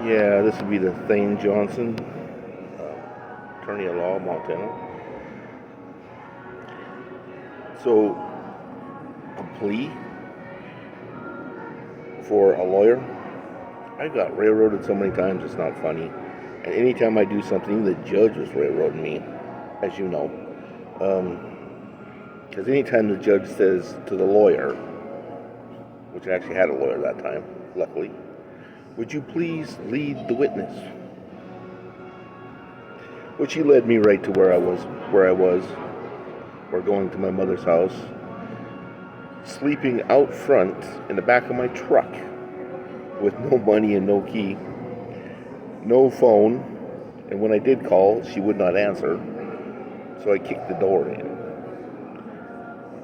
Yeah, this would be the Thane Johnson, attorney at law, Montana. So, a plea for a lawyer. I got railroaded so many times, it's not funny. And anytime I do something, even the judge was railroading me, as you know. Because anytime the judge says to the lawyer, which I actually had a lawyer that time, luckily, would you please lead the witness? Which he led me right to where I was, or going to my mother's house, sleeping out front in the back of my truck with no money and no key, no phone, and when I did call, she would not answer, so I kicked the door in,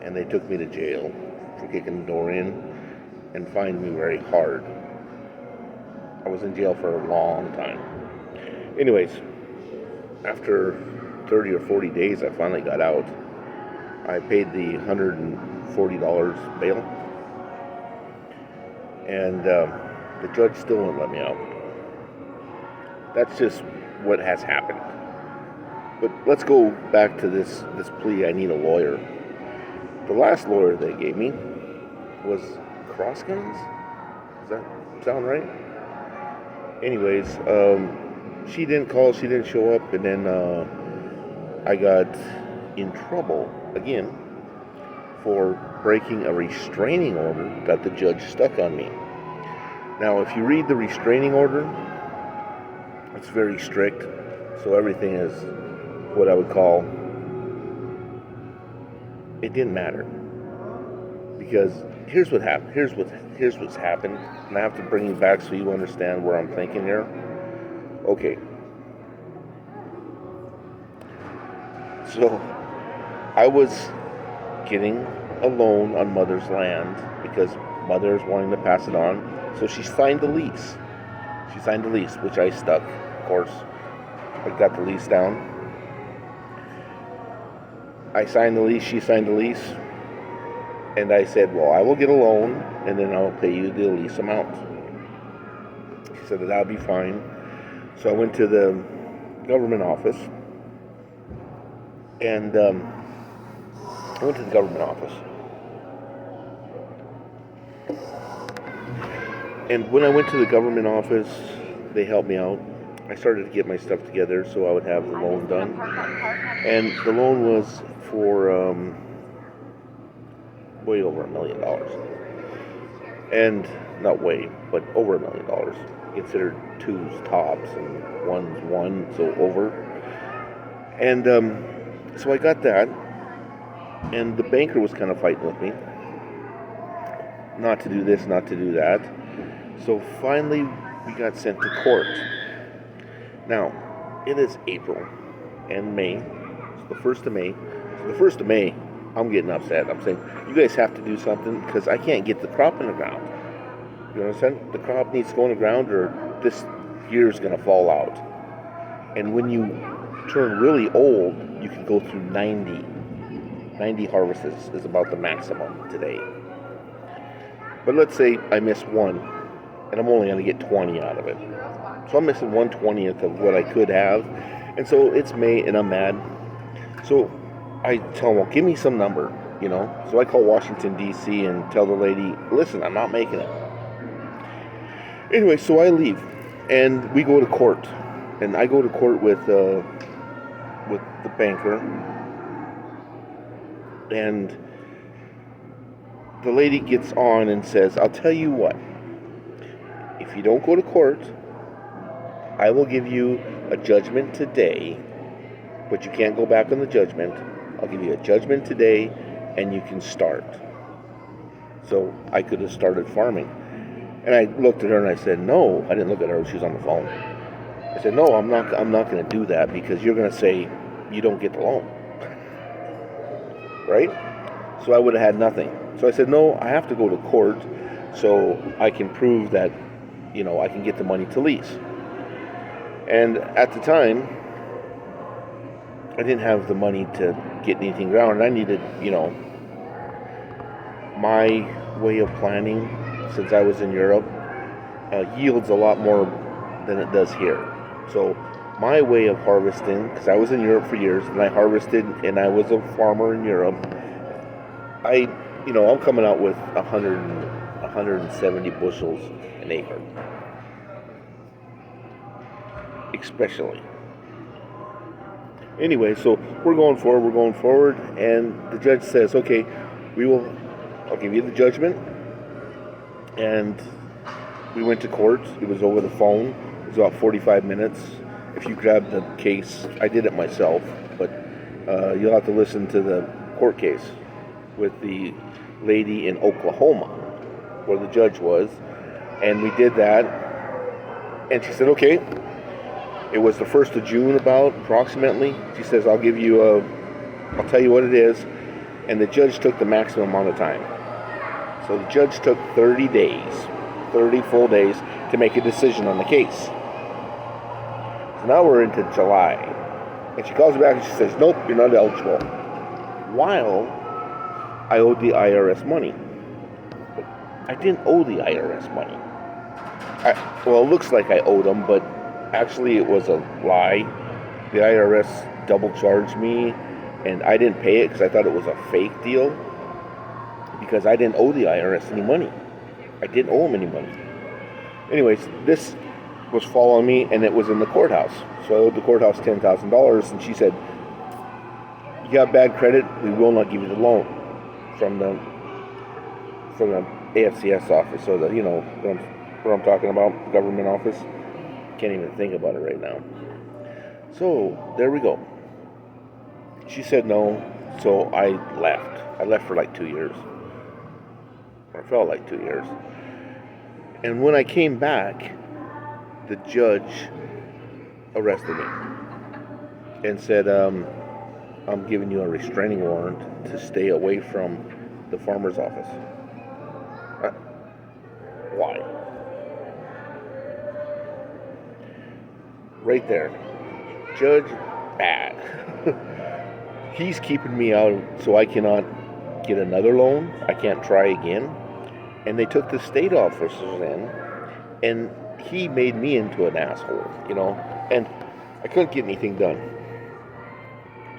and they took me to jail for kicking the door in and fined me very hard. I was in jail for a long time. Anyways, after 30 or 40 days, I finally got out. I paid the $140 bail, and the judge still won't let me out. That's just what has happened. But let's go back to this plea. I need a lawyer. The last lawyer they gave me was Crossguns. Does that sound right? Anyways, she didn't call, she didn't show up, and then I got in trouble again for breaking a restraining order that the judge stuck on me. Now, if you read the restraining order, it's very strict, so everything is what I would call, it didn't matter. Because here's what happened. Here's what's happened, and I have to bring you back so you understand where I'm thinking here. Okay. So I was getting a loan on Mother's land because Mother's wanting to pass it on. So she signed the lease. Which I stuck, of course. I got the lease down. I signed the lease, she signed the lease. And I said, well, I will get a loan, and then I'll pay you the lease amount. She said that'll be fine. So I went to the government office, and And when I went to the government office, they helped me out. I started to get my stuff together so I would have the loan done. And the loan was for way over $1 million. And not way, but over $1 million. Considered two's tops and one's one, so over. And so I got that. And the banker was kind of fighting with me. Not to do this, not to do that. So finally, we got sent to court. Now, it is April and May. It's the 1st of May. So the 1st of May, I'm getting upset. I'm saying, you guys have to do something because I can't get the crop in the ground. You understand? The crop needs to go in the ground or this year's going to fall out. And when you turn really old, you can go through 90. 90 harvests is about the maximum today. But let's say I miss one, and I'm only going to get 20 out of it. So I'm missing 1/20th of what I could have. And so it's May, and I'm mad. So I tell them, well, give me some number, you know. So I call Washington, D.C. and tell the lady, listen, I'm not making it. Anyway, so I leave, and we go to court. And I go to court with the banker. And the lady gets on and says, I'll tell you what. If you don't go to court, I will give you a judgment today, but you can't go back on the judgment. I'll give you a judgment today, and you can start. So I could have started farming. And I looked at her and I said, no. I didn't look at her. She was on the phone. I said, no, I'm not going to do that because you're going to say you don't get the loan. Right? So I would have had nothing. So I said, no, I have to go to court so I can prove that, you know, I can get the money to lease. And at the time, I didn't have the money to get anything ground, and I needed, you know, my way of planning since I was in Europe yields a lot more than it does here. So my way of harvesting, because I was in Europe for years and I harvested and I was a farmer in Europe, I'm coming out with 170 bushels an acre, especially. Anyway, so we're going forward, and the judge says, okay, I'll give you the judgment. And we went to court. It was over the phone. It was about 45 minutes. If you grab the case, I did it myself, but you'll have to listen to the court case with the lady in Oklahoma, where the judge was. And we did that, and she said, okay. It was the 1st of June, approximately. She says, I'll tell you what it is. And the judge took the maximum amount of time. So the judge took 30 full days to make a decision on the case. So now we're into July. And she calls me back and she says, nope, you're not eligible. While I owed the IRS money. But I didn't owe the IRS money. It looks like I owed them, but actually it was a lie. The IRS double charged me, and I didn't pay it because I thought it was a fake deal, because I didn't owe the IRS any money. I didn't owe them any money. Anyways, this was following me, and it was in the courthouse. So I owed the courthouse $10,000, and she said, you got bad credit, we will not give you the loan from the AFCS office, or what I'm talking about, government office. Can't even think about it right now. So there we go. She said no, so I left. I left for like 2 years. Or it felt like 2 years. And when I came back, the judge arrested me and said, I'm giving you a restraining warrant to stay away from the farmer's office. Why? Right there. Judge, bad. He's keeping me out so I cannot get another loan. I can't try again. And they took the state officers in, and he made me into an asshole, and I couldn't get anything done.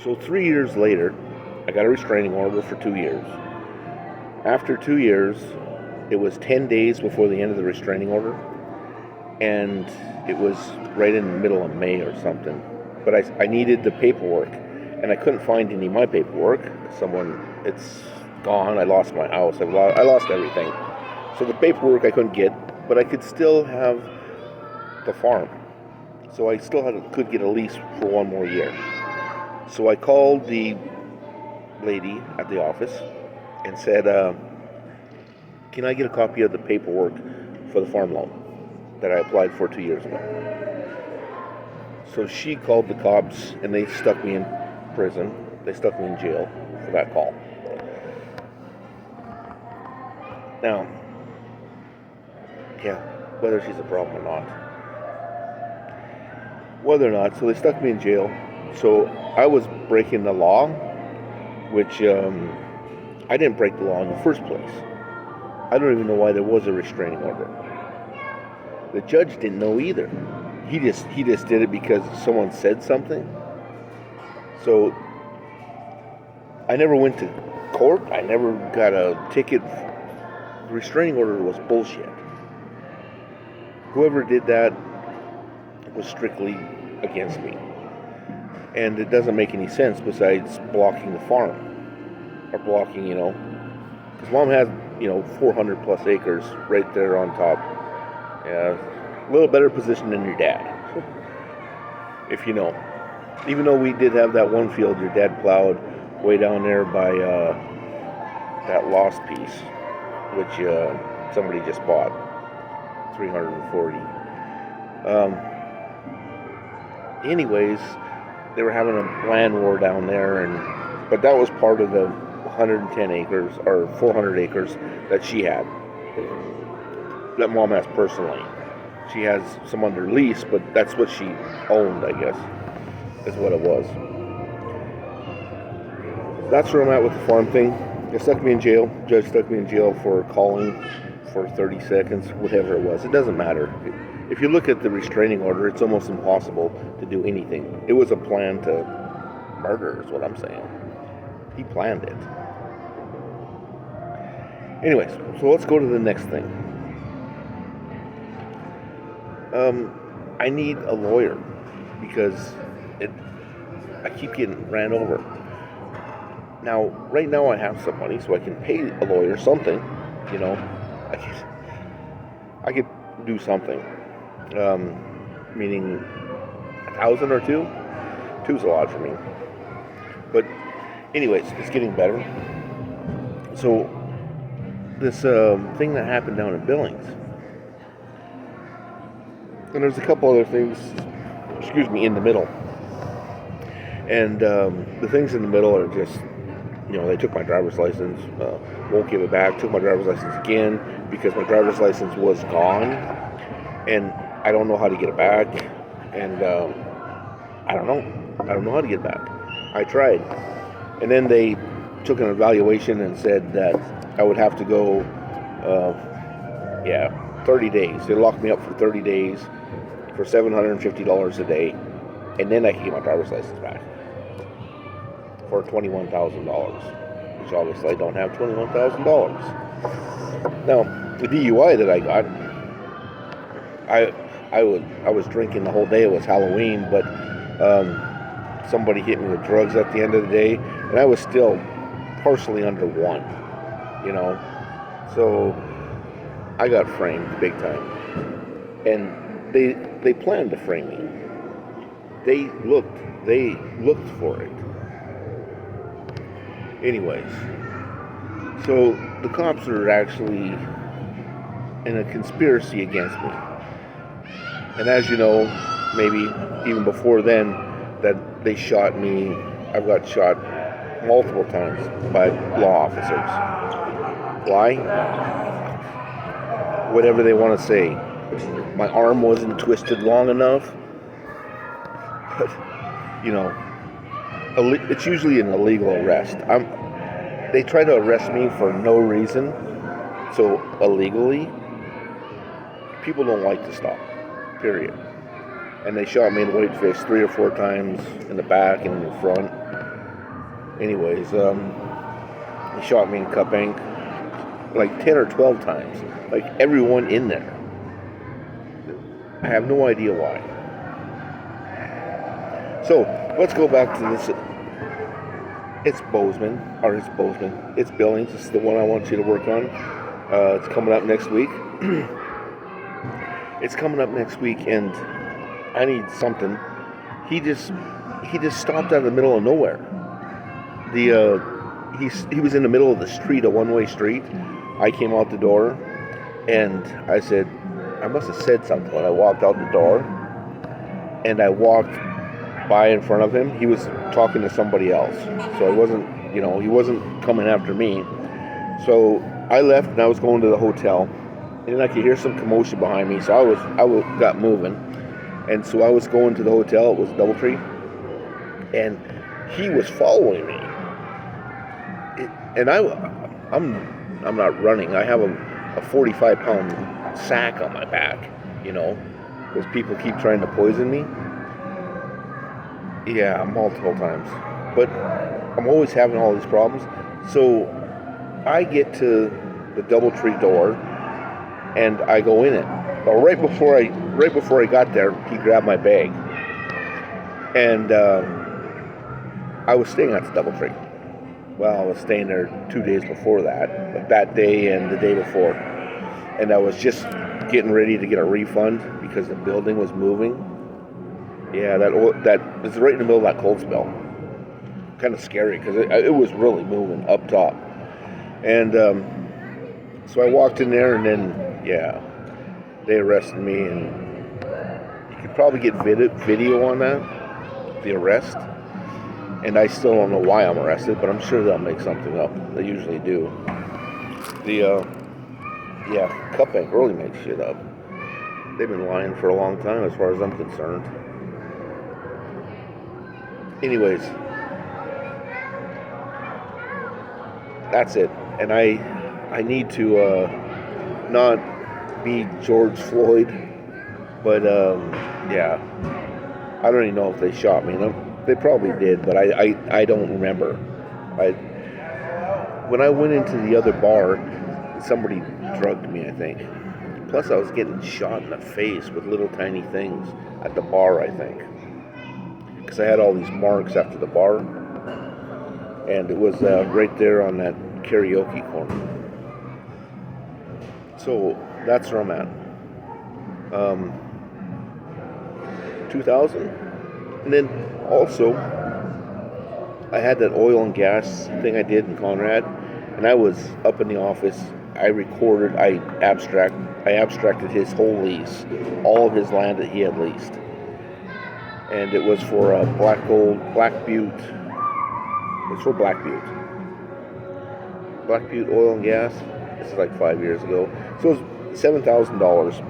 So 3 years later, I got a restraining order for 2 years. After 2 years, it was 10 days before the end of the restraining order, and it was right in the middle of May or something. But I needed the paperwork, and I couldn't find any of my paperwork. It's gone. I lost my house. I lost everything. So the paperwork I couldn't get, but I could still have the farm. So I still could get a lease for 1 more year. So I called the lady at the office and said, can I get a copy of the paperwork for the farm loan that I applied for 2 years ago? So she called the cops, and they stuck me in prison. They stuck me in jail for that call. Now, yeah, whether she's a problem or not. So they stuck me in jail. So I was breaking the law, which I didn't break the law in the first place. I don't even know why there was a restraining order. The judge didn't know either. He just did it because someone said something. So I never went to court. I never got a ticket. The restraining order was bullshit. Whoever did that was strictly against me. And it doesn't make any sense besides blocking the farm. Or blocking, because Mom has, 400 plus acres right there on top. Yeah, a little better position than your dad. If you know. Even though we did have that one field your dad plowed way down there by that lost piece, which somebody just bought. 340. Anyways, they were having a land war down there, but that was part of the 110 acres or 400 acres that she had, that Mom has personally. She has some under lease, but that's what she owned, I guess, is what it was. That's where I'm at with the farm thing. They stuck me in jail. Judge stuck me in jail for calling for 30 seconds, whatever it was. It doesn't matter. If you look at the restraining order, it's almost impossible to do anything. It was a plan to murder, is what I'm saying. He planned it. Anyways, so let's go to the next thing. I need a lawyer because I keep getting ran over. Now, right now I have some money, so I can pay a lawyer something. You know, I could do something. Meaning $1,000 or $2,000. $2's a lot for me. But anyways, it's getting better. So this thing that happened down in Billings, and there's a couple other things, in the middle. And the things in the middle are just, they took my driver's license, won't give it back, took my driver's license again because my driver's license was gone, and I don't know how to get it back, and I don't know how to get it back. I tried, and then they took an evaluation and said that I would have to go, 30 days. They locked me up for 30 days for $750 a day, and then I can get my driver's license back for $21,000, which obviously I don't have $21,000. Now, the DUI that I got, I was drinking the whole day. It was Halloween, but somebody hit me with drugs at the end of the day, and I was still partially under 1, So I got framed big time, and they planned to frame me. They looked for it. Anyways, so the cops are actually in a conspiracy against me. And as you know, maybe even before then, that they shot me. I've got shot multiple times by law officers. Why? Whatever they want to say. My arm wasn't twisted long enough. But, it's usually an illegal arrest. They try to arrest me for no reason. So illegally, people don't like to stop. Period. And they shot me in Whitefish 3 or 4 times in the back and in the front. Anyways, they shot me in Cupbank like 10 or 12 times. Like everyone in there. I have no idea why. So let's go back to this. It's Bozeman. It's Billings. This is the one I want you to work on. It's coming up next week. And I need something. He just stopped out of the middle of nowhere. He was in the middle of the street, a one-way street. I came out the door, and I said, I must have said something when I walked out the door, and I walked by in front of him. He was talking to somebody else, so he wasn't coming after me. So I left, and I was going to the hotel, and then I could hear some commotion behind me, so I got moving, and so I was going to the hotel. It was Doubletree, and he was following me, and I'm not running. I have a 45-pound sack on my back, because people keep trying to poison me. Yeah, multiple times. But I'm always having all these problems. So I get to the Doubletree door, and I go in it. Well, right before I got there, he grabbed my bag, and I was staying at the Doubletree. Well, I was staying there 2 days before that, but that day and the day before, and I was just getting ready to get a refund because the building was moving. Yeah, that was right in the middle of that cold spell. Kind of scary because it was really moving up top. And so I walked in there, and then, they arrested me. And you could probably get video on that, the arrest. And I still don't know why I'm arrested, but I'm sure they'll make something up. They usually do. Cupbank really makes shit up. They've been lying for a long time as far as I'm concerned. Anyways, that's it. And I need to not be George Floyd, but yeah, I don't even know if they shot me. They probably did, but I don't remember. When I went into the other bar, somebody drugged me, I think. Plus, I was getting shot in the face with little tiny things at the bar, I think, because I had all these marks after the bar, and it was right there on that karaoke corner. So that's where I'm at. 2000, and then also I had that oil and gas thing I did in Conrad, and I was up in the office. I abstracted his whole lease, all of his land that he had leased, and it was for Black Butte. It's for Black Butte Oil and Gas. This is like 5 years ago. So it was $7,000,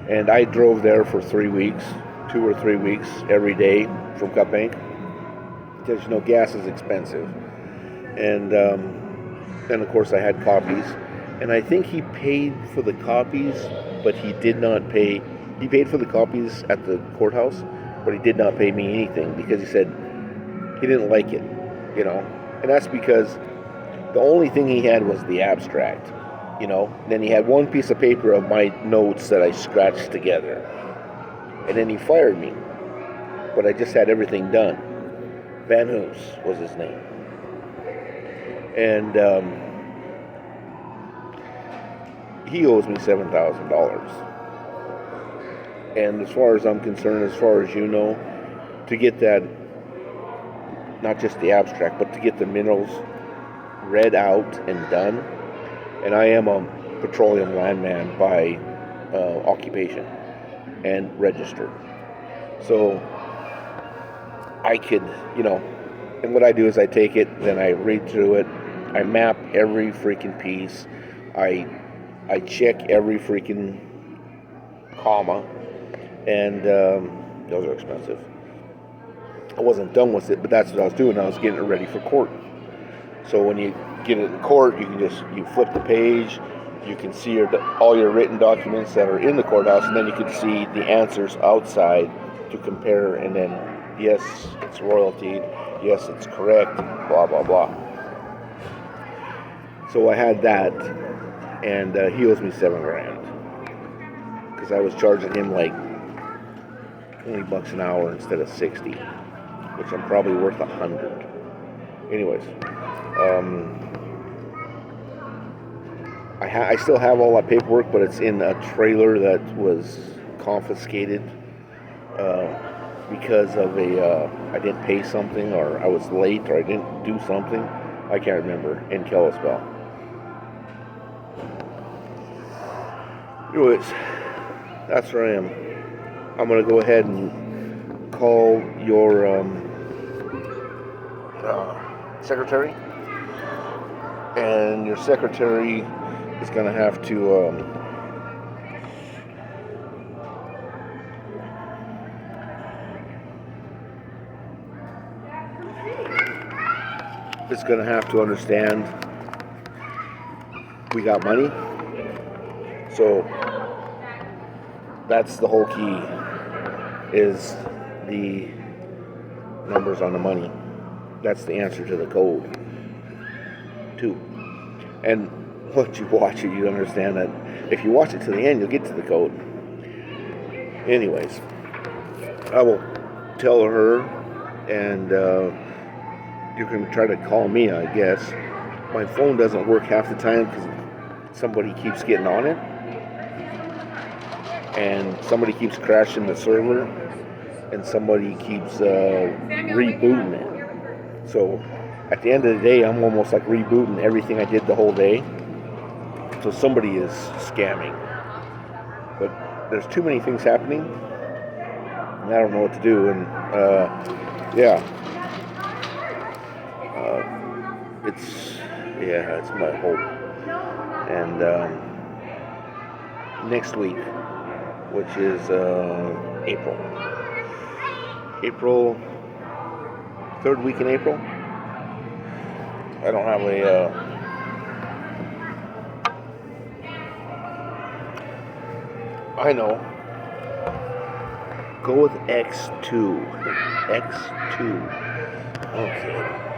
and I drove there for 3 weeks, 2 or 3 weeks every day from Cut Bank, because gas is expensive, and of course I had copies, and I think he paid for the copies, but he did not pay. He paid for the copies at the courthouse, but he did not pay me anything because he said he didn't like it, and that's because the only thing he had was the abstract, Then he had one piece of paper of my notes that I scratched together, and then he fired me, but I just had everything done. Van Hoos was his name. And he owes me $7,000. And as far as I'm concerned, as far as you know, to get that, not just the abstract, but to get the minerals read out and done, and I am a petroleum landman by occupation and registered. So I could, and what I do is I take it, then I read through it, I map every freaking piece, I check every freaking comma, and those are expensive. I wasn't done with it, but that's what I was doing. I was getting it ready for court. So when you get it in court, you flip the page, you can see all your written documents that are in the courthouse, and then you can see the answers outside to compare, and then yes, it's royalty, yes, it's correct, blah, blah, blah. So I had that, and he owes me $7,000 because I was charging him like $20 an hour instead of 60, which I'm probably worth 100. Anyways, I still have all that paperwork, but it's in a trailer that was confiscated because of I didn't pay something, or I was late, or I didn't do something. I can't remember, in Kalispell. Anyways, that's where I am. I'm going to go ahead and call your secretary, and your secretary is going to have to understand we got money. So that's the whole key, is the numbers on the money. That's the answer to the code, too. And once you watch it, you understand that if you watch it to the end, you'll get to the code. Anyways, I will tell her, and you can try to call me, I guess. My phone doesn't work half the time because somebody keeps getting on it, and somebody keeps crashing the server, and somebody keeps rebooting it. So at the end of the day, I'm almost like rebooting everything I did the whole day. So somebody is scamming. But there's too many things happening, and I don't know what to do. And it's my hope. And next week, which is April, third week in April. I don't have I know. Go with X2. X2. Okay.